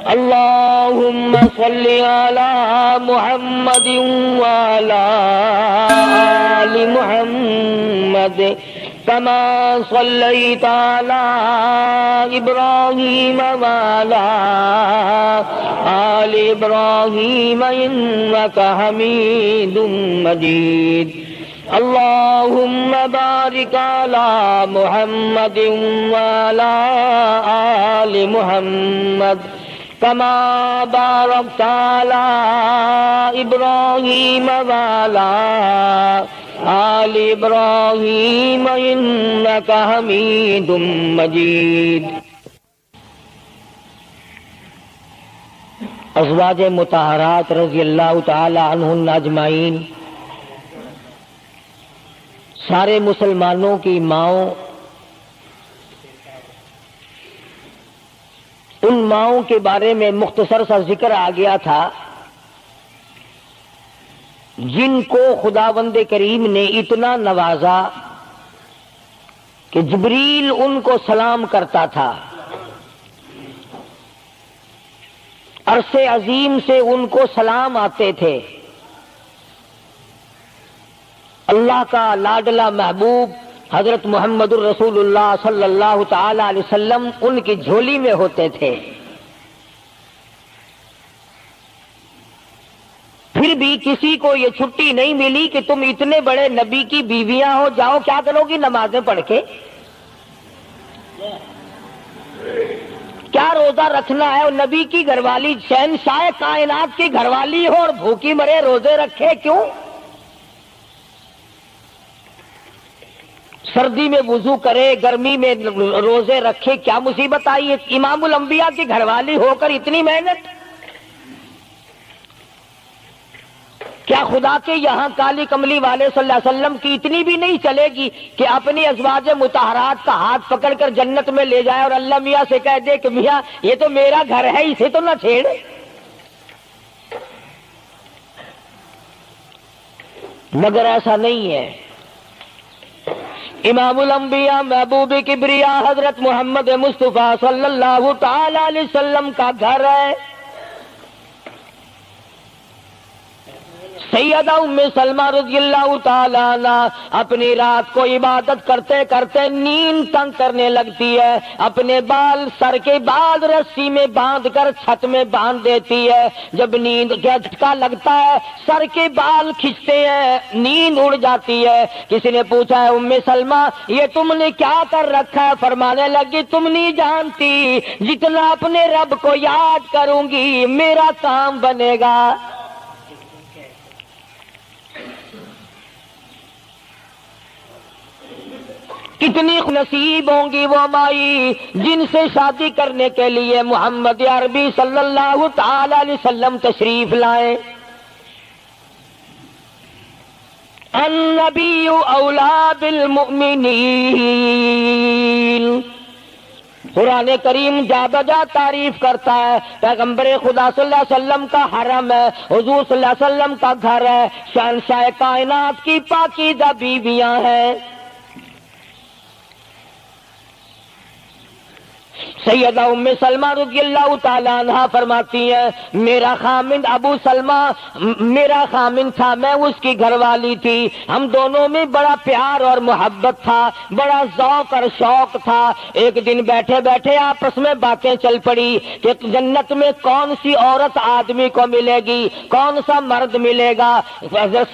اللهم صل على محمد وعلى آل محمد كما صليت على إبراهيم وعلى آل إبراهيم إنك حميد مجيد اللهم بارك على محمد وعلى آل محمد كما باركت على إبراهيم وعلى آل إبراهيم إنك حميد مجيد۔ ازواج مطہرات رضی اللہ تعالی عنہن اجمعین، سارے مسلمانوں کی ماؤں، ان ماؤں کے بارے میں مختصر سا ذکر آ گیا تھا جن کو خداوند کریم نے اتنا نوازا کہ جبریل ان کو سلام کرتا تھا، عرش عظیم سے ان کو سلام آتے تھے۔ اللہ کا لاڈلا محبوب حضرت محمد الرسول اللہ صلی اللہ تعالی علیہ وسلم ان کی جھولی میں ہوتے تھے۔ پھر بھی کسی کو یہ چھٹی نہیں ملی کہ تم اتنے بڑے نبی کی بیویاں ہو، جاؤ کیا کرو گی نمازیں پڑھ کے؟ کیا روزہ رکھنا ہے؟ اور نبی کی گھر والی، شہنشاہ کائنات کی گھر والی ہو اور بھوکی مرے روزے رکھے کیوں؟ سردی میں وضو کرے، گرمی میں روزے رکھے، کیا مصیبت آئی ہے؟ امام الانبیاء کی گھر والی ہو کر اتنی محنت؟ کیا خدا کے یہاں کالی کملی والے صلی اللہ علیہ وسلم کی اتنی بھی نہیں چلے گی کہ اپنی ازواج مطہرات کا ہاتھ پکڑ کر جنت میں لے جائے اور اللہ میاں سے کہہ دے کہ میاں یہ تو میرا گھر ہے، اسے تو نہ چھیڑ؟ مگر ایسا نہیں ہے۔ امام الانبیاء محبوب کبریا حضرت محمد مصطفیٰ صلی اللہ تعالی علیہ وسلم کا گھر ہے۔ سیدہ ام سلمہ رضی اللہ تعالی عنہ اپنی رات کو عبادت کرتے کرتے نیند تنگ کرنے لگتی ہے، اپنے بال سر کے بعد رسی میں باندھ کر چھت میں باندھ دیتی ہے۔ جب نیند کا جھٹکا لگتا ہے سر کے بال کھنچتے ہیں، نیند اڑ جاتی ہے۔ کسی نے پوچھا ہے ام سلمہ یہ تم نے کیا کر رکھا ہے؟ فرمانے لگی تم نہیں جانتی، جتنا اپنے رب کو یاد کروں گی میرا کام بنے گا۔ کتنی نصیب ہوں گی وہ مائی جن سے شادی کرنے کے لیے محمد عربی صلی اللہ تعالی علیہ وسلم تشریف لائے۔ النبی اولا بالمؤمنین، قرآن کریم جا بجا تعریف کرتا ہے پیغمبر خدا صلی اللہ علیہ وسلم کا حرم ہے، حضور صلی اللہ علیہ وسلم کا گھر ہے، شہنشاہ کائنات کی پاکیزہ بیویاں ہیں۔ سیدہ ام سلمہ رضی اللہ تعالی عنہ فرماتی ہیں میرا خامند ابو سلمہ میرا خامند تھا، میں اس کی گھر والی تھی، ہم دونوں میں بڑا پیار اور محبت تھا، بڑا ذوق اور شوق تھا۔ ایک دن بیٹھے بیٹھے آپس میں باتیں چل پڑی کہ جنت میں کون سی عورت آدمی کو ملے گی، کون سا مرد ملے گا۔ حضرت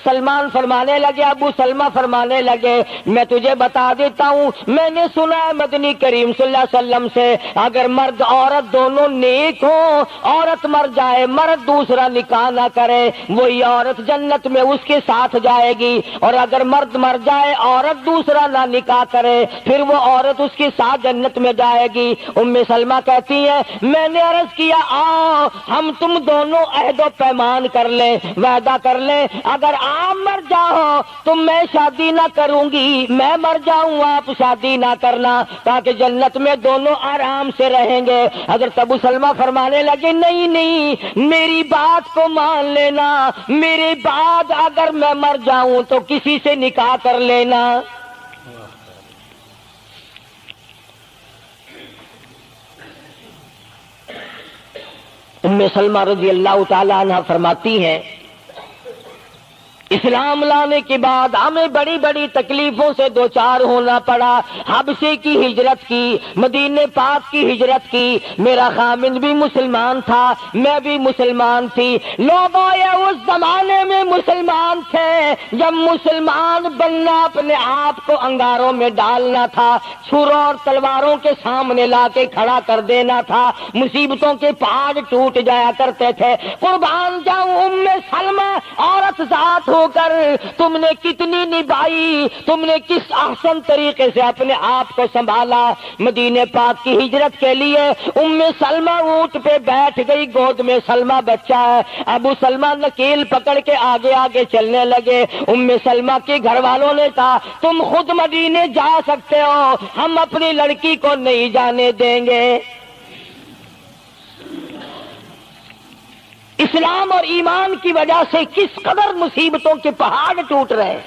سلمان فرمانے لگے، ابو سلمہ فرمانے لگے میں تجھے بتا دیتا ہوں، میں نے سنا ہے مدنی کریم صلی اللہ علیہ وسلم سے اگر مرد عورت دونوں نیک ہوں، عورت مر جائے مرد دوسرا نکاح نہ کرے وہی عورت جنت میں اس کے ساتھ جائے گی، اور اگر مرد مر جائے عورت دوسرا نہ نکاح کرے پھر وہ عورت اس کے ساتھ جنت میں جائے گی۔ ام سلمہ کہتی ہے میں نے عرض کیا آؤ ہم تم دونوں عہد و پیمان کر لیں، وعدہ کر لیں، اگر آپ مر جاؤ تو میں شادی نہ کروں گی، میں مر جاؤں آپ شادی نہ کرنا، تاکہ جنت میں دونوں آرام سے رہیں گے۔ حضرت ابو سلمہ فرمانے لگے نہیں نہیں میری بات کو مان لینا، میرے بعد اگر میں مر جاؤں تو کسی سے نکاح کر لینا۔ ام سلمہ رضی اللہ تعالی عنہ فرماتی ہیں اسلام لانے کے بعد ہمیں بڑی بڑی تکلیفوں سے دوچار ہونا پڑا. حبشے کی ہجرت کی, مدینے پاک کی ہجرت کی. میرا خامند بھی مسلمان تھا, میں بھی مسلمان تھی. لوگ اس زمانے میں مسلمان تھے جب مسلمان بننا اپنے آپ کو انگاروں میں ڈالنا تھا, چھروں اور تلواروں کے سامنے لا کے کھڑا کر دینا تھا, مصیبتوں کے پہاڑ ٹوٹ جایا کرتے تھے. قربان جاؤں ام سلمہ عورت ذات ہو کر تم نے کتنی نبھائی, تم نے کس احسن طریقے سے اپنے آپ کو سنبھالا. مدینے پاک کی ہجرت کے لیے ام سلمہ اونٹ پہ بیٹھ گئی, گود میں سلمہ بچہ ہے. ابو سلمہ نکیل پکڑ کے آگے آگے چلنے لگے. ام سلمہ کے گھر والوں نے کہا تم خود مدینے جا سکتے ہو, ہم اپنی لڑکی کو نہیں جانے دیں گے. اسلام اور ایمان کی وجہ سے کس قدر مصیبتوں کے پہاڑ ٹوٹ رہے.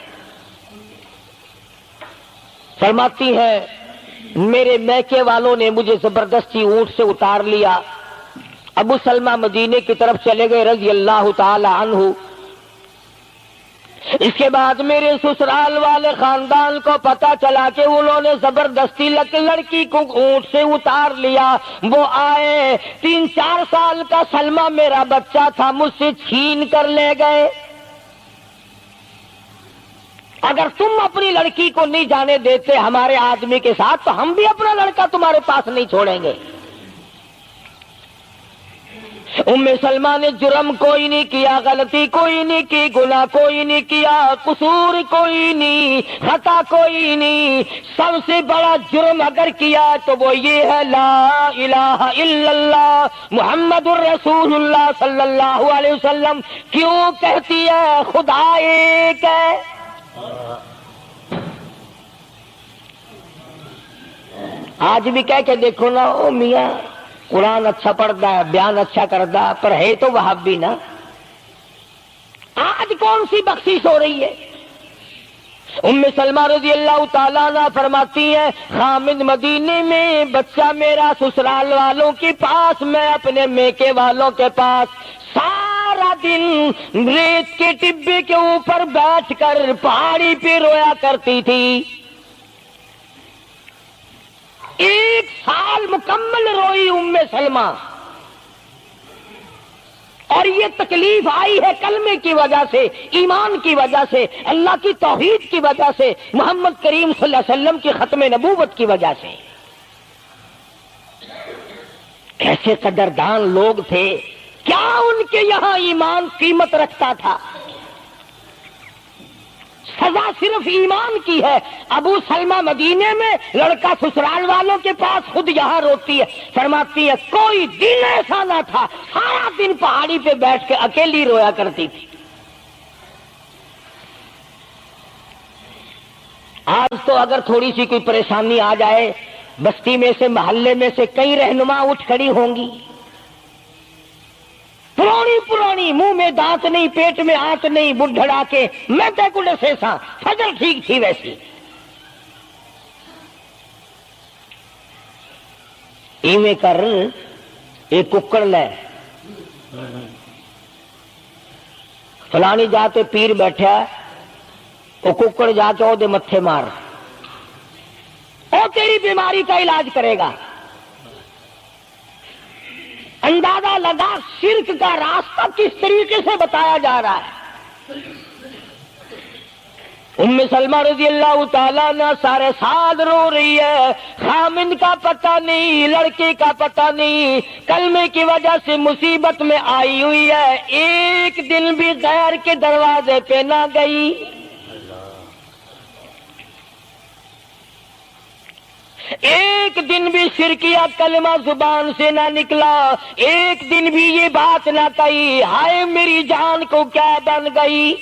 فرماتی ہے میرے میکے والوں نے مجھے زبردستی اونٹ سے اتار لیا. ابو سلمہ مدینے کی طرف چلے گئے رضی اللہ تعالی عنہ. اس کے بعد میرے سسرال والے خاندان کو پتا چلا کہ انہوں نے زبردستی لڑکی کو اونٹ سے اتار لیا. وہ آئے, 3-4 سال کا سلمہ میرا بچہ تھا, مجھ سے چھین کر لے گئے. اگر تم اپنی لڑکی کو نہیں جانے دیتے ہمارے آدمی کے ساتھ تو ہم بھی اپنا لڑکا تمہارے پاس نہیں چھوڑیں گے. ام سلمہ نے جرم کوئی نہیں کیا, غلطی کوئی نہیں کی, گناہ کوئی نہیں کیا, قصور کوئی نہیں, خطا کوئی نہیں. سب سے بڑا جرم اگر کیا تو وہ یہ ہے لا الہ الا اللہ محمد الرسول اللہ صلی اللہ علیہ وسلم. کیوں کہتی ہے خدا ایک ہے. آج بھی کہہ کے دیکھو نا, او میاں قرآن اچھا پڑھتا ہے, بیان اچھا کرتا ہے, پر ہے تو وہابی نا. آج کون سی بخشش ہو رہی ہے. ام سلمہ رضی اللہ تعالیٰ عنہ فرماتی ہیں خامد مدینے میں, بچہ میرا سسرال والوں کے پاس, میں اپنے میکے والوں کے پاس. سارا دن ریت کے ٹبے کے اوپر بیٹھ کر پہاڑی پہ رویا کرتی تھی. 1 سال مکمل روئی ام سلمہ, اور یہ تکلیف آئی ہے کلمے کی وجہ سے, ایمان کی وجہ سے, اللہ کی توحید کی وجہ سے, محمد کریم صلی اللہ علیہ وسلم کی ختم نبوت کی وجہ سے. کیسے قدردان لوگ تھے, کیا ان کے یہاں ایمان قیمت رکھتا تھا. سزا صرف ایمان کی ہے. ابو سلمہ مدینے میں, لڑکا سسرال والوں کے پاس, خود یہاں روتی ہے. فرماتی ہے کوئی دن ایسا نہ تھا, سارا دن پہاڑی پہ بیٹھ کے اکیلی رویا کرتی تھی. آج تو اگر تھوڑی سی کوئی پریشانی آ جائے, بستی میں سے, محلے میں سے کئی رہنما اٹھ کھڑی ہوں گی, پرانی منہ میں دانت نہیں, پیٹ میں آنت نہیں, بڑھڑا کے میں تے کو ڈسے سا, فجر ٹھیک تھی ویسی. ایویں کر ایک ککڑ لے, فلانی جاتے پیر بیٹھا, وہ ککڑ جا کے وہ متھے مار, وہ تیری بیماری کا علاج کرے گا. اندازہ لگا شرک کا راستہ کس طریقے سے بتایا جا رہا ہے. ام سلمہ رضی اللہ تعالیٰ عنہ سارے سال رو رہی ہے. خامند کا پتہ نہیں, لڑکے کا پتہ نہیں, کلمے کی وجہ سے مصیبت میں آئی ہوئی ہے. ایک دن بھی غیر کے دروازے پہ نہ گئی. ایک دن بھی شرکیہ کلمہ زبان سے نہ نکلا. ایک دن بھی یہ بات نہ کہی ہائے میری جان کو کیا بن گئی.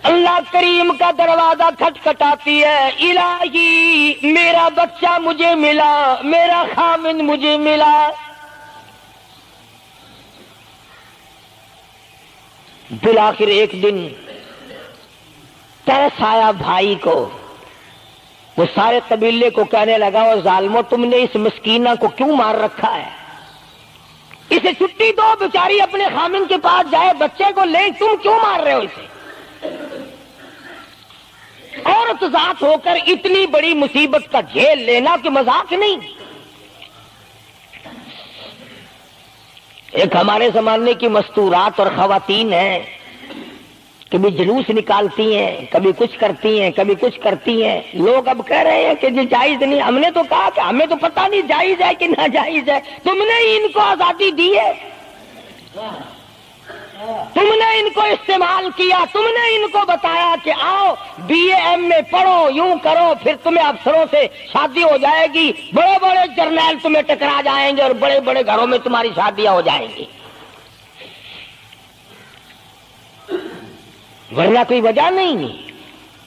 اللہ کریم کا دروازہ کھٹکھٹاتی ہے, الہی میرا بچہ مجھے ملا, میرا خامن مجھے ملا. بالآخر ایک دن ترس آیا بھائی کو. وہ سارے قبیلے کو کہنے لگا اور ظالمو تم نے اس مسکینہ کو کیوں مار رکھا ہے؟ اسے چھٹی دو، بیچاری اپنے خامن کے پاس جائے، بچے کو لے، تم کیوں مار رہے ہو اسے؟ عورت ذات ہو کر اتنی بڑی مصیبت کا جھیل لینا کہ مذاق نہیں۔ ایک ہمارے زمانے کی مستورات اور خواتین ہیں، کبھی جلوس نکالتی ہیں، کبھی کچھ کرتی ہیں، کبھی کچھ کرتی ہیں۔ لوگ اب کہہ رہے ہیں کہ یہ جائز نہیں۔ ہم نے تو کہا کہ ہمیں تو پتہ نہیں جائز ہے کہ ناجائز ہے، تم نے ہی ان کو آزادی دی ہے، تم نے ان کو استعمال کیا، تم نے ان کو بتایا کہ آؤ بی اے ایم اے پڑھو، یوں کرو، پھر تمہیں افسروں سے شادی ہو جائے گی، بڑے بڑے جرنیل تمہیں ٹکرا جائیں گے اور بڑے بڑے گھروں میں تمہاری شادیاں ہو جائیں گی، ورنہ کوئی وجہ نہیں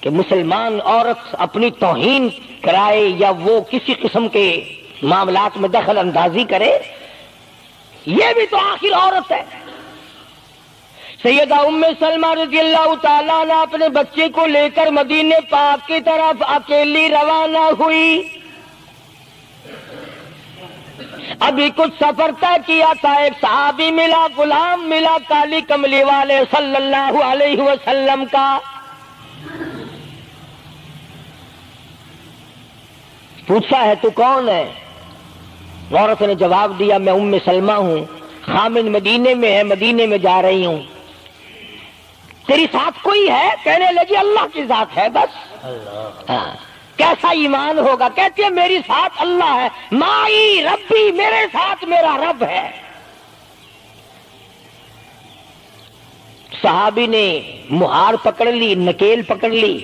کہ مسلمان عورت اپنی توہین کرائے یا وہ کسی قسم کے معاملات میں دخل اندازی کرے۔ یہ بھی تو آخر عورت ہے۔ سیدہ ام سلمہ رضی اللہ تعالیٰ عنہ اپنے بچے کو لے کر مدینے پاک کی طرف اکیلی روانہ ہوئی۔ ابھی کچھ سفر طے کیا تھا، ایک صحابی ملا، غلام ملا کالی کملی والے صلی اللہ علیہ وسلم کا۔ پوچھا ہے تو کون ہے؟ عورت نے جواب دیا میں ام سلمہ ہوں، خامن مدینے میں ہے، مدینے میں جا رہی ہوں۔ تیری ساتھ کوئی ہے؟ کہنے لگی اللہ کی ذات ہے بس۔ ہاں، کیسا ایمان ہوگا؟ کہتی ہے میری ساتھ اللہ ہے، مائی ربی، میرے ساتھ میرا رب ہے۔ صحابی نے مہار پکڑ لی، نکیل پکڑ لی،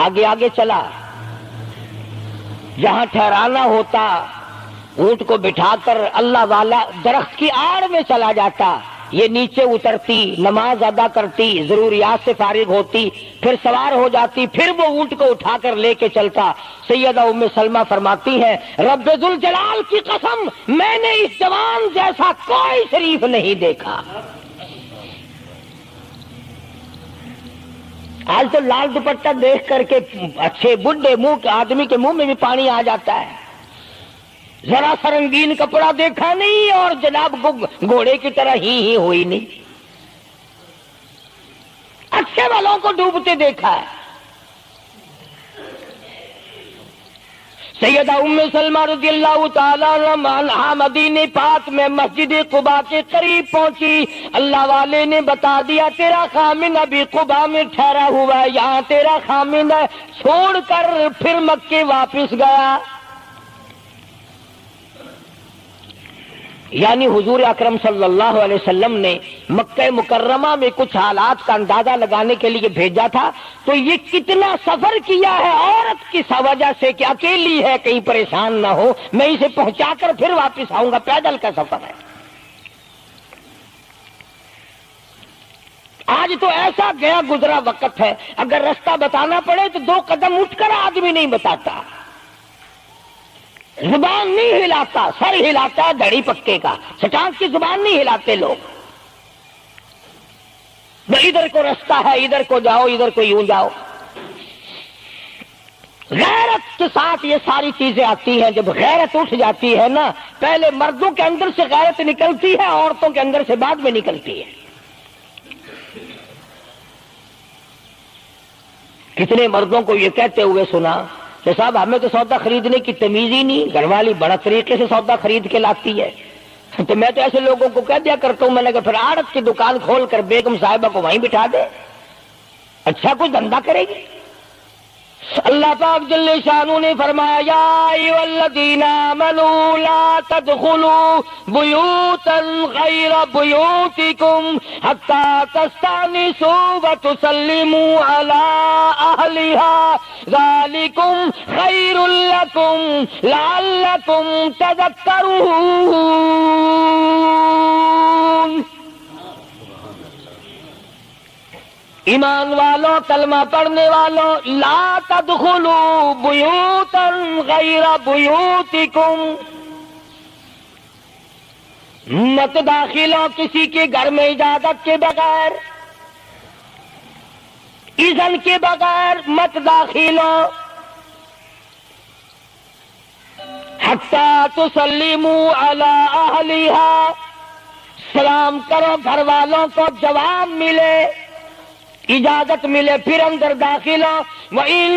آگے آگے چلا، جہاں ٹھہرانا ہوتا اونٹ کو بٹھا کر اللہ والا درخت کی آڑ میں چلا جاتا، یہ نیچے اترتی، نماز ادا کرتی، ضروریات سے فارغ ہوتی، پھر سوار ہو جاتی، پھر وہ اونٹ کو اٹھا کر لے کے چلتا۔ سیدہ ام سلمہ فرماتی ہیں رب ذوالجلال کی قسم میں نے اس جوان جیسا کوئی شریف نہیں دیکھا۔ آج تو لال دوپٹہ دیکھ کر کے اچھے بڈھے منہ آدمی کے منہ میں بھی پانی آ جاتا ہے، ذرا سا رنگین کپڑا دیکھا نہیں اور جناب گھوڑے کی طرح ہی ہوئی نہیں، اچھے والوں کو ڈوبتے دیکھا ہے۔ سیدہ ام سلمہ رضی اللہ تعالیٰ عنہا مدینے پاک میں مسجد قباء کے قریب پہنچی، اللہ والے نے بتا دیا تیرا خامن ابھی قباء میں ٹھہرا ہوا ہے، یہاں تیرا خامن ہے، چھوڑ کر پھر مکے واپس گیا۔ یعنی حضور اکرم صلی اللہ علیہ وسلم نے مکہ مکرمہ میں کچھ حالات کا اندازہ لگانے کے لیے بھیجا تھا، تو یہ کتنا سفر کیا ہے عورت کی وجہ سے کہ اکیلی ہے، کہیں پریشان نہ ہو، میں اسے پہنچا کر پھر واپس آؤں گا، پیدل کا سفر ہے۔ آج تو ایسا گیا گزرا وقت ہے، اگر رستہ بتانا پڑے تو 2 قدم اٹھ کر آدمی نہیں بتاتا، زبان نہیں ہلاتا، سر ہلاتا ہے دھڑی پکے کا، سٹانس کی زبان نہیں ہلاتے لوگ۔ ادھر کو رستہ ہے، ادھر کو جاؤ، ادھر کو یوں جاؤ۔ غیرت کے ساتھ یہ ساری چیزیں آتی ہیں۔ جب غیرت اٹھ جاتی ہے نا، پہلے مردوں کے اندر سے غیرت نکلتی ہے، عورتوں کے اندر سے بعد میں نکلتی ہے۔ کتنے مردوں کو یہ کہتے ہوئے سنا کہ صاحب ہمیں تو سودا خریدنے کی تمیز ہی نہیں، گھر والی بڑا طریقے سے سودا خرید کے لاتی ہے۔ تو میں تو ایسے لوگوں کو کہہ دیا کرتا ہوں، میں نے کہا پھر آڑت کی دکان کھول کر بیگم صاحبہ کو وہیں بٹھا دے، اچھا کچھ دھندا کرے گی۔ اللہ پاک جل شانہ نے فرمایا یا ایھا الذین آمنوا لا تدخلوا بیوتا غیر بیوتکم حتی تستأنسوا وتسلموا علی اہلها ذالکم خیر لکم لعلکم تذکرون۔ ایمان والوں، کلمہ پڑھنے والوں، لا تدخلوا بیوتا غیر بیوتکم، مت داخل ہو کسی کے گھر میں اجازت کے بغیر، اذن کے بغیر مت داخل ہو۔ حتی تسلموا علی اہلہا، سلام کرو گھر والوں کو، جواب ملے، اجازت ملے، پھر اندر داخل ہو۔ وَإِن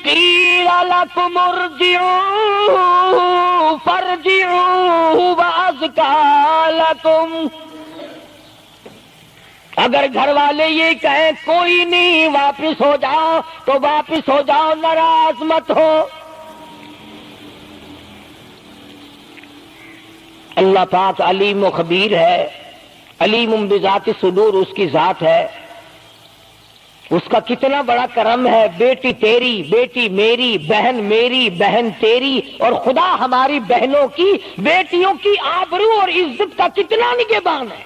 قِيلَ لَكُمُ ارْجِعُوا فَارْجِعُوا وَأَزْكَىٰ لَكُمْ، اگر گھر والے یہ کہیں کوئی نہیں واپس ہو جاؤ تو واپس ہو جاؤ، ناراض مت ہو۔ اللہ پاک علیم و خبیر ہے، علیم بذات الصدور اس کی ذات ہے، اس کا کتنا بڑا کرم ہے۔ بیٹی تیری، بیٹی میری، بہن میری، بہن تیری، اور خدا ہماری بہنوں کی، بیٹیوں کی آبرو اور عزت کا کتنا نگہبان ہے،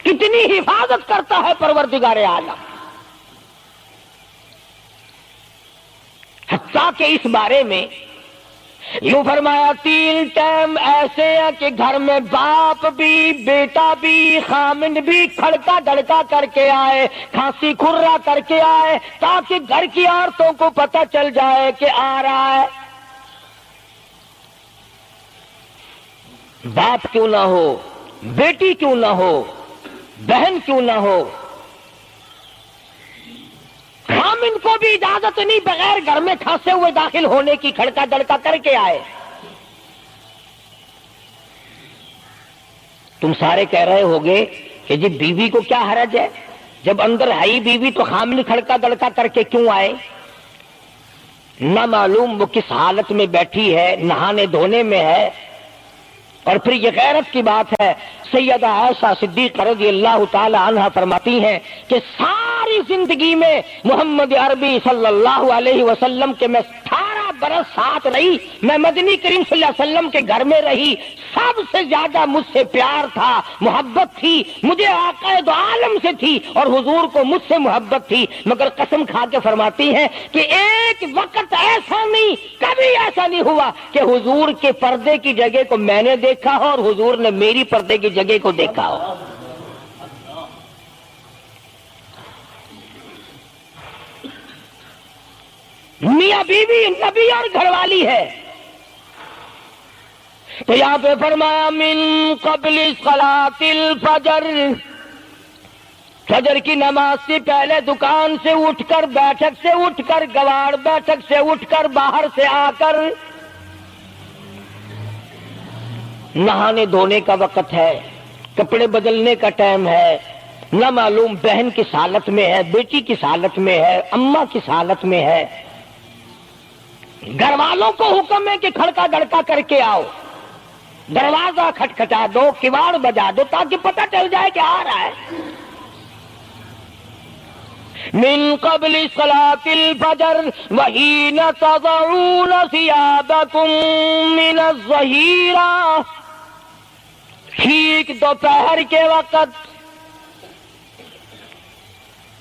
کتنی حفاظت کرتا ہے پروردگار عالم۔ حتیٰ کہ اس بارے میں یوں فرمایا 3 ٹائم ایسے ہیں کہ گھر میں باپ بھی، بیٹا بھی، خامند بھی کھڑکا دھڑکا کر کے آئے، کھانسی کھرا کر کے آئے، تاکہ گھر کی عورتوں کو پتہ چل جائے کہ آ رہا ہے۔ باپ کیوں نہ ہو، بیٹی کیوں نہ ہو، بہن کیوں نہ ہو، خامند کو بھی اجازت نہیں بغیر گھر میں کھانسے ہوئے داخل ہونے کی، کھڑکا دڑکا کر کے آئے۔ تم سارے کہہ رہے ہوگے کہ جی بیوی کو کیا حرج ہے، جب اندر ہے ہی بیوی تو خامند کھڑکا دڑکا کر کے کیوں آئے؟ نہ معلوم وہ کس حالت میں بیٹھی ہے، نہانے دھونے میں ہے۔ اور پھر یہ غیرت کی بات ہے، سیدہ عائشہ صدیقہ رضی اللہ تعالی عنہا فرماتی ہیں کہ ساری زندگی میں محمد عربی صلی اللہ علیہ وسلم کے میں 18 برس ساتھ رہی، میں مدنی کریم صلی اللہ علیہ وسلم کے گھر میں رہی، سب سے زیادہ مجھ سے پیار تھا، محبت تھی، مجھے آقا دو عالم سے تھی اور حضور کو مجھ سے محبت تھی، مگر قسم کھا کے فرماتی ہیں کہ ایک وقت ایسا نہیں، کبھی ایسا نہیں ہوا کہ حضور کے پردے کی جگہ کو میں نے دیکھا ہو اور حضور نے میری پردے کی جگہ کو دیکھا ہو۔ میاں بیوی نبی اور گھر والی ہے، تو یہاں پہ فرمایا من قبل صلاۃ الفجر، فجر کی نماز سے پہلے دکان سے اٹھ کر، بیٹھک سے اٹھ کر، گوار بیٹھک سے اٹھ کر، باہر سے آ کر نہانے دھونے کا وقت ہے، کپڑے بدلنے کا ٹائم ہے، نہ معلوم بہن کس حالت میں ہے، بیٹی کس حالت میں ہے، اماں کس حالت میں ہے۔ گھر والوں کو حکم ہے کہ کھڑکا دڑکا کر کے آؤ، دروازہ کھٹکھٹا دو، کواڑ بجا دو، تاکہ پتہ چل جائے کہ آ رہا ہے۔ من قبل صلاۃ الفجر وحین تضعون ثیابکم من الظہیرہ، ٹھیک دوپہر کے وقت،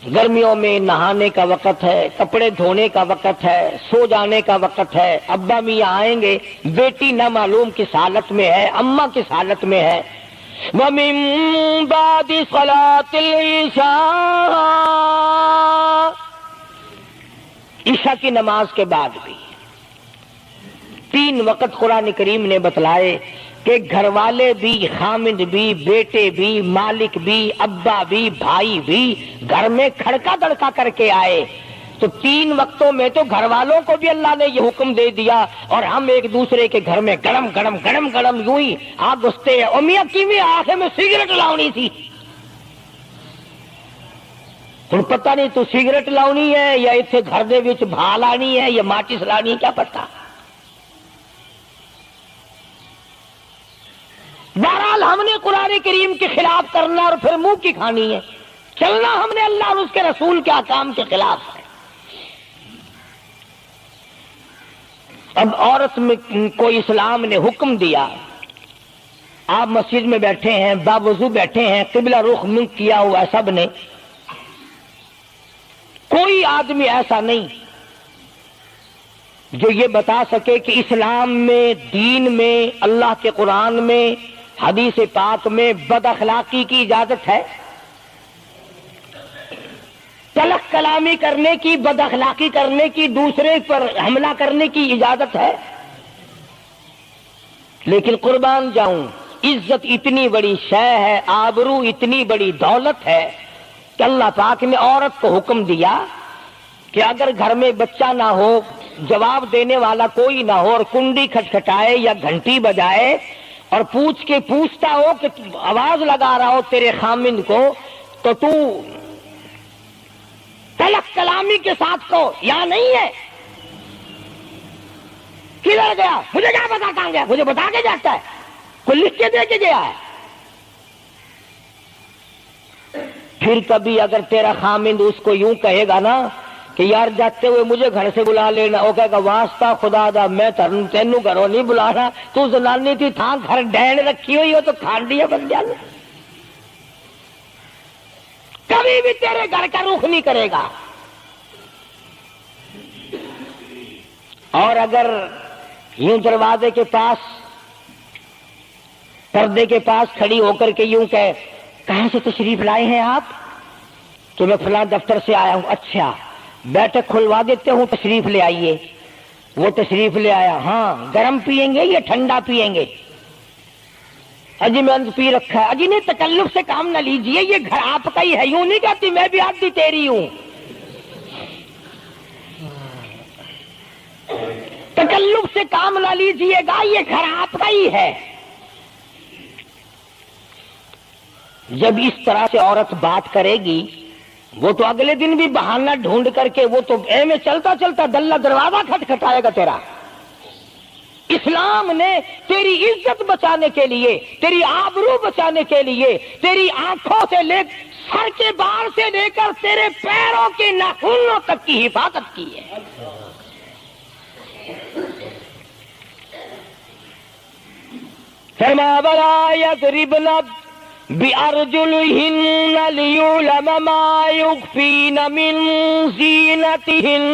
گرمیوں میں نہانے کا وقت ہے، کپڑے دھونے کا وقت ہے، سو جانے کا وقت ہے، ابا میاں آئیں گے، بیٹی نہ معلوم کس حالت میں ہے، اماں کس حالت میں ہے۔ وَمِن بَعْدِ صَلَاةِ الْعِشَاءِ، عشاء کی نماز کے بعد بھی 3 وقت قرآن کریم نے بتلائے کہ گھر والے بھی، خامند بھی، بیٹے بھی، مالک بھی، ابا بھی، بھائی بھی گھر میں کھڑکا دڑکا کر کے آئے۔ تو 3 وقتوں میں تو گھر والوں کو بھی اللہ نے یہ حکم دے دیا، اور ہم ایک دوسرے کے گھر میں گڑم گڑم گڑم گڑم یوں ہی آگ گھستے ہیں۔ اور میاں کی بھی آنکھیں میں سگریٹ لاؤنی تھی، ہن پتہ نہیں تو سگریٹ لاؤنی ہے یا اتنے گھر دے وچ بھا لانی ہے یا ماچس لانی، کیا پتہ۔ بہرحال ہم نے قرآن کریم کے خلاف کرنا اور پھر منہ کی کھانی ہے، چلنا ہم نے اللہ اور اس کے رسول کے احکام کے خلاف ہے۔ اب عورت میں کو اسلام نے حکم دیا، آپ مسجد میں بیٹھے ہیں، باوضو بیٹھے ہیں، قبلہ رخ منہ کیا ہوا سب نے، کوئی آدمی ایسا نہیں جو یہ بتا سکے کہ اسلام میں، دین میں، اللہ کے قرآن میں، حدیث پاک میں بد اخلاقی کی اجازت ہے۔ تلخ کلامی کرنے کی، بد اخلاقی کرنے کی، دوسرے پر حملہ کرنے کی اجازت ہے؟ لیکن قربان جاؤں، عزت اتنی بڑی شے ہے، آبرو اتنی بڑی دولت ہے کہ اللہ پاک نے عورت کو حکم دیا کہ اگر گھر میں بچہ نہ ہو، جواب دینے والا کوئی نہ ہو، اور کنڈی کھٹکھٹائے یا گھنٹی بجائے اور پوچھتا ہو کہ آواز لگا رہا ہو تیرے خامند کو، تو تو تلخ کلامی کے ساتھ کو یا نہیں ہے؟ کدھر گیا؟ مجھے کیا پتا کہاں گیا؟ مجھے بتا کے جاتا ہے، کوئی لکھ کے دے کے گیا ہے؟ پھر کبھی اگر تیرا خامند اس کو یوں کہے گا نا کہ یار جاتے ہوئے مجھے گھر سے بلا لینا، وہ کہے گا واسطہ خدا دا میں تینوں گھروں نہیں بلانا، تو زنانی تھی تھا گھر ڈین رکھی ہوئی ہو تو کھانڈیا بن جانا، کبھی بھی تیرے گھر کا رخ نہیں کرے گا۔ اور اگر یوں دروازے کے پاس، پردے کے پاس کھڑی ہو کر کے یوں کہے کہاں سے تشریف لائے ہیں آپ؟ تو میں فلاں دفتر سے آیا ہوں۔ اچھا، بیٹھک کھلوا دیتے ہوں، تشریف لے آئیے۔ وہ تشریف لے آیا، ہاں گرم پیئیں گے یا ٹھنڈا پیئیں گے؟ اجی میں پی رکھا ہے۔ اجی نہیں، تکلف سے کام نہ لیجئے، یہ گھر آپ کا ہی ہے۔ یوں نہیں کہتی میں بھی آدھی تیری ہوں، تکلف سے کام نہ لیجئے گا، یہ گھر آپ کا ہی ہے۔ جب اس طرح سے عورت بات کرے گی، وہ تو اگلے دن بھی بہانہ ڈھونڈ کر کے وہ تو میں چلتا چلتا دلہ دروازہ کھٹکھٹائے گا تیرا۔ اسلام نے تیری عزت بچانے کے لیے، تیری آبرو بچانے کے لیے، تیری آنکھوں سے لے سر کے بال سے لے کر تیرے پیروں کے ناخنوں تک کی حفاظت کی ہے۔ فرمایا وَلَا يَضْرِبْنَ بِأَرْجُلِهِنَّ لِيُعْلَمَ مَا يُخْفِينَ مِنْ زِينَتِهِنَّ۔